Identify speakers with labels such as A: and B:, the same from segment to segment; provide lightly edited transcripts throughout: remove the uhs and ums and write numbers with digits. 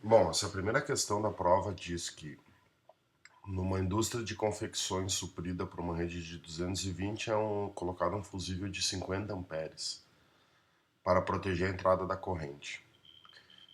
A: Bom, essa primeira questão da prova diz que numa indústria de confecções suprida por uma rede de 220 colocado um fusível de 50 amperes para proteger a entrada da corrente.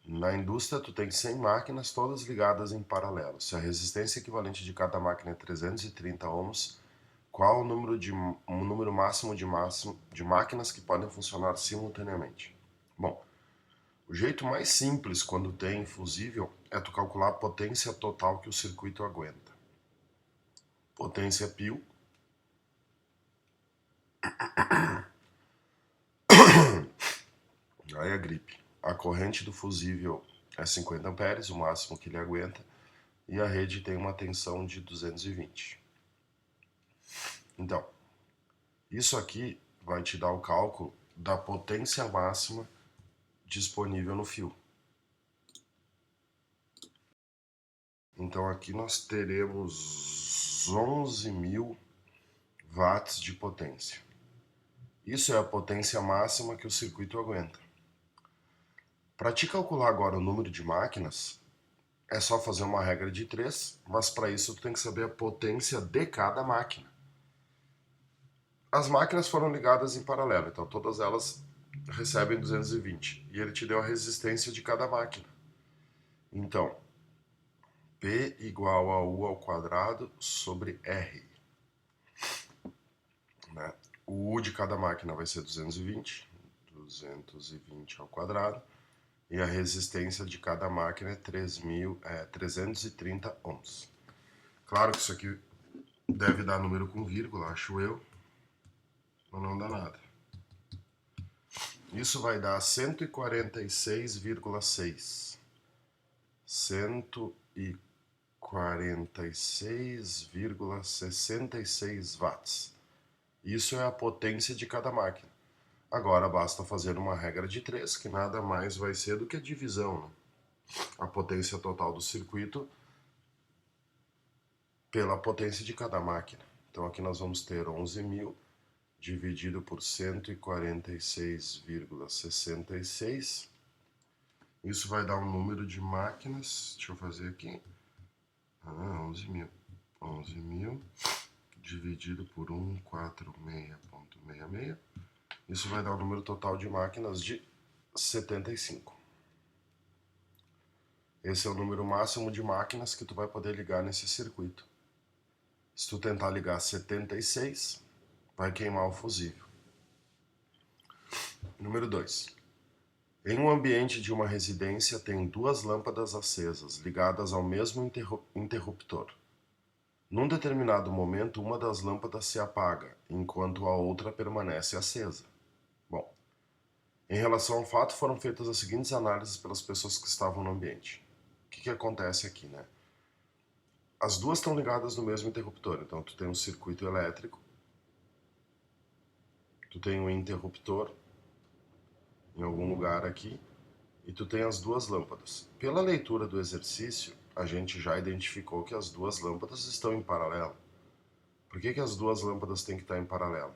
A: Na indústria, tu tem 100 máquinas, todas ligadas em paralelo. Se a resistência equivalente de cada máquina é 330 ohms, qual o número máximo de máquinas que podem funcionar simultaneamente? Bom, o jeito mais simples quando tem fusível é tu calcular a potência total que o circuito aguenta. Potência π, aí é gripe. A corrente do fusível é 50 amperes, o máximo que ele aguenta, e a rede tem uma tensão de 220. Então, isso aqui vai te dar o cálculo da potência máxima disponível no fio. Então aqui nós teremos 11.000 watts de potência. Isso é a potência máxima que o circuito aguenta. Para te calcular agora o número de máquinas, é só fazer uma regra de 3, mas para isso tu tem que saber a potência de cada máquina. As máquinas foram ligadas em paralelo, então todas elas recebem 220, e ele te deu a resistência de cada máquina. Então, P igual a U ao quadrado sobre R. Né? O U de cada máquina vai ser 220 ao quadrado, e a resistência de cada máquina é 330 ohms. Claro que isso aqui deve dar número com vírgula, acho eu, mas não dá nada. Isso vai dar 146,6. 146,66 watts. Isso é a potência de cada máquina. Agora basta fazer uma regra de 3, que nada mais vai ser do que a divisão, né? A potência total do circuito pela potência de cada máquina. Então aqui nós vamos ter 11.000 dividido por 146,66. Isso vai dar um número de máquinas, deixa eu fazer aqui, 11.000. 11.000 dividido por 146,66. Isso vai dar o número total de máquinas de 75. Esse é o número máximo de máquinas que tu vai poder ligar nesse circuito. Se tu tentar ligar 76, vai queimar o fusível. Número 2. Em um ambiente de uma residência tem duas lâmpadas acesas, ligadas ao mesmo interruptor. Num determinado momento, uma das lâmpadas se apaga, enquanto a outra permanece acesa. Bom, em relação ao fato, foram feitas as seguintes análises pelas pessoas que estavam no ambiente. O que acontece aqui, né? As duas estão ligadas no mesmo interruptor, então tu tem um circuito elétrico, tu tem um interruptor em algum lugar aqui, e tu tem as duas lâmpadas. Pela leitura do exercício, a gente já identificou que as duas lâmpadas estão em paralelo. Por que as duas lâmpadas têm que estar em paralelo?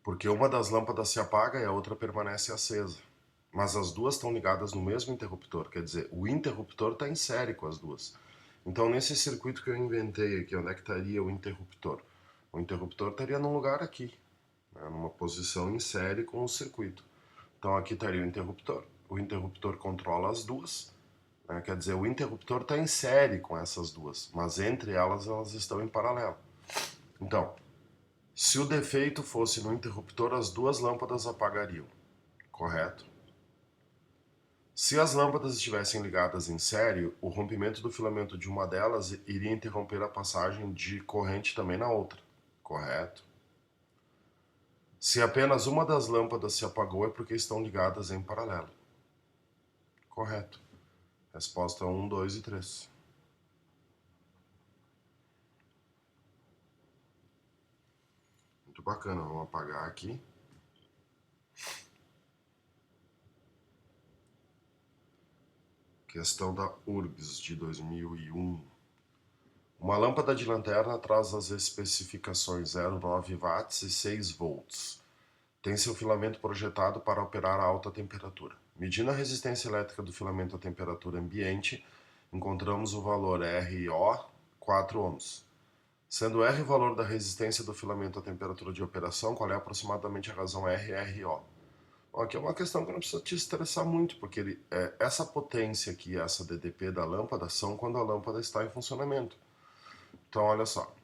A: Porque uma das lâmpadas se apaga e a outra permanece acesa. Mas as duas estão ligadas no mesmo interruptor, quer dizer, o interruptor está em série com as duas. Então, nesse circuito que eu inventei aqui, onde é que estaria o interruptor? O interruptor estaria num lugar aqui, né, numa posição em série com o circuito. Então, aqui estaria o interruptor controla as duas, né, quer dizer, o interruptor está em série com essas duas, mas entre elas estão em paralelo. Então, se o defeito fosse no interruptor, as duas lâmpadas apagariam, correto? Se as lâmpadas estivessem ligadas em série, o rompimento do filamento de uma delas iria interromper a passagem de corrente também na outra, correto? Se apenas uma das lâmpadas se apagou é porque estão ligadas em paralelo, correto? Resposta 1, 2 e 3. Muito bacana, vamos apagar aqui. Questão da URGS de 2001. Uma lâmpada de lanterna traz as especificações 0,9 watts e 6 volts. Tem seu filamento projetado para operar a alta temperatura. Medindo a resistência elétrica do filamento à temperatura ambiente, encontramos o valor RO 4 ohms. Sendo R o valor da resistência do filamento à temperatura de operação, qual é aproximadamente a razão RRO? Bom, aqui é uma questão que não precisa te estressar muito, porque essa potência aqui, essa DDP da lâmpada, são quando a lâmpada está em funcionamento. Então, olha só.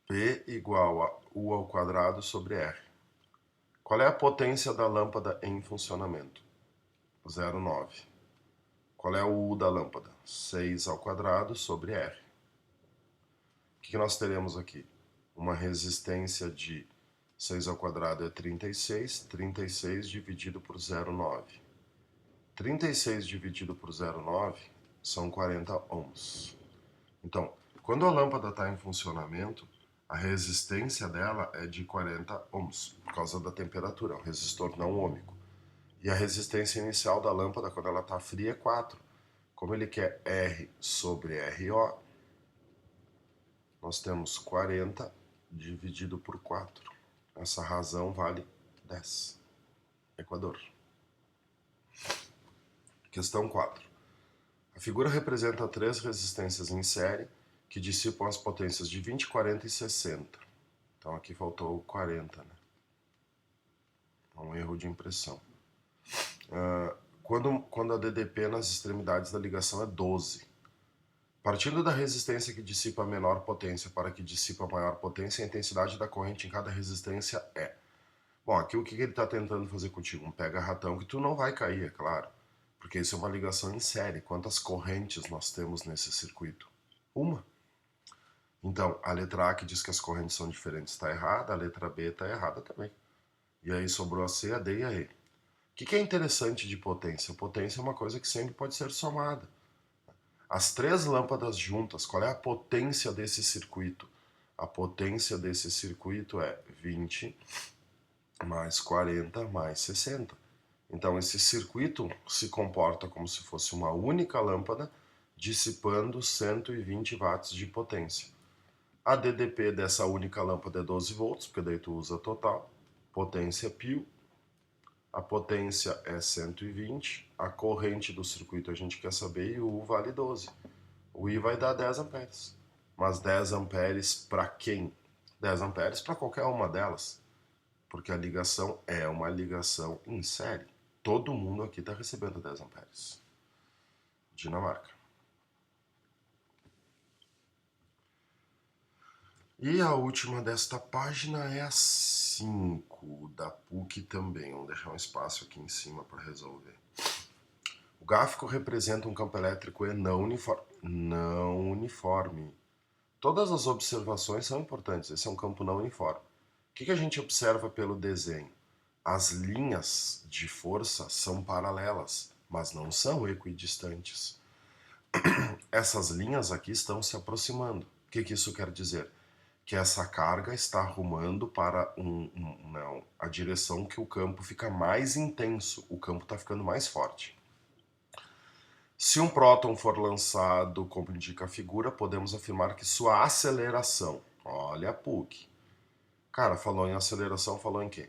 A: P igual a U ao quadrado sobre R. Qual é a potência da lâmpada em funcionamento? 0,9. Qual é o U da lâmpada? 6 ao quadrado sobre R. O que nós teremos aqui? Uma resistência de 6 ao quadrado é 36, 36 dividido por 0,9. 36 dividido por 0,9 são 40 ohms. Então, quando a lâmpada está em funcionamento, a resistência dela é de 40 ohms, por causa da temperatura, é um resistor não ôhmico. E a resistência inicial da lâmpada, quando ela está fria, é 4. Como ele quer R sobre RO, nós temos 40 dividido por 4. Essa razão vale 10. Equador. Questão 4. A figura representa 3 resistências em série que dissipam as potências de 20, 40 e 60. Então aqui faltou 40, né? É um erro de impressão. Quando a DDP nas extremidades da ligação é 12. Partindo da resistência que dissipa a menor potência para a que dissipa a maior potência, a intensidade da corrente em cada resistência é. Bom, aqui o que ele está tentando fazer contigo? Um pega-ratão que tu não vai cair, é claro. Porque isso é uma ligação em série. Quantas correntes nós temos nesse circuito? Uma. Então, a letra A que diz que as correntes são diferentes está errada, a letra B está errada também. E aí sobrou a C, a D e a E. O que é interessante de potência? Potência é uma coisa que sempre pode ser somada. As 3 lâmpadas juntas, qual é a potência desse circuito? A potência desse circuito é 20 mais 40 mais 60. Então, esse circuito se comporta como se fosse uma única lâmpada dissipando 120 watts de potência. A DDP dessa única lâmpada é 12 volts, porque daí tu usa total. Potência π. A potência é 120. A corrente do circuito a gente quer saber e o U vale 12. O I vai dar 10 amperes. Mas 10 amperes para quem? 10 amperes para qualquer uma delas. Porque a ligação é uma ligação em série. Todo mundo aqui está recebendo 10 amperes. Dinamarca. E a última desta página é a 5, da PUC também. Vamos deixar um espaço aqui em cima para resolver. O gráfico representa um campo elétrico E não uniforme. Todas as observações são importantes. Esse é um campo não uniforme. O que a gente observa pelo desenho? As linhas de força são paralelas, mas não são equidistantes. Essas linhas aqui estão se aproximando. O que isso quer dizer? Que essa carga está arrumando para a direção que o campo fica mais intenso, o campo está ficando mais forte. Se um próton for lançado, como indica a figura, podemos afirmar que sua aceleração, olha a PUC. Cara, falou em aceleração, falou em quê?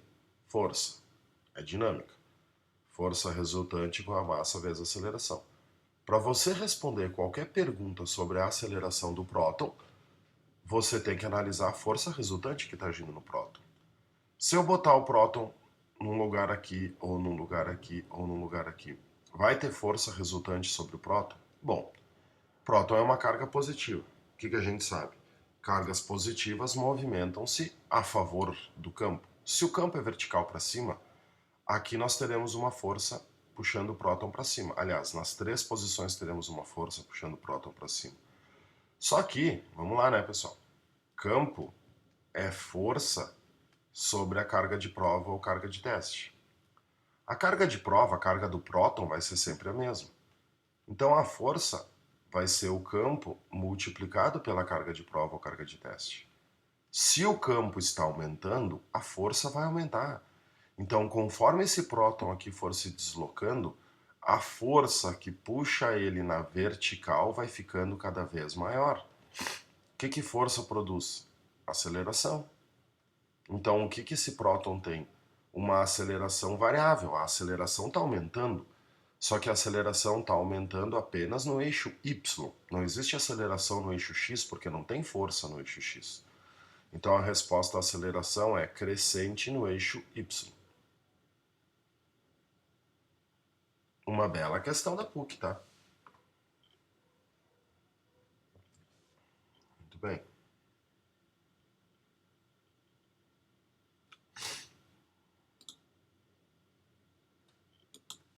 A: Força. É dinâmica. Força resultante com a massa vezes a aceleração. Para você responder qualquer pergunta sobre a aceleração do próton, você tem que analisar a força resultante que está agindo no próton. Se eu botar o próton num lugar aqui, ou num lugar aqui, ou num lugar aqui, vai ter força resultante sobre o próton? Bom, próton é uma carga positiva. O que a gente sabe? Cargas positivas movimentam-se a favor do campo. Se o campo é vertical para cima, aqui nós teremos uma força puxando o próton para cima. Aliás, nas 3 posições teremos uma força puxando o próton para cima. Só que, vamos lá, né, pessoal? Campo é força sobre a carga de prova ou carga de teste. A carga de prova, a carga do próton, vai ser sempre a mesma. Então a força vai ser o campo multiplicado pela carga de prova ou carga de teste. Se o campo está aumentando, a força vai aumentar. Então, conforme esse próton aqui for se deslocando, a força que puxa ele na vertical vai ficando cada vez maior. O que força produz? Aceleração. Então, o que esse próton tem? uma aceleração variável. A aceleração está aumentando, só que a aceleração está aumentando apenas no eixo Y. Não existe aceleração no eixo X porque não tem força no eixo X. Então a resposta à aceleração é crescente no eixo Y. Uma bela questão da PUC, tá?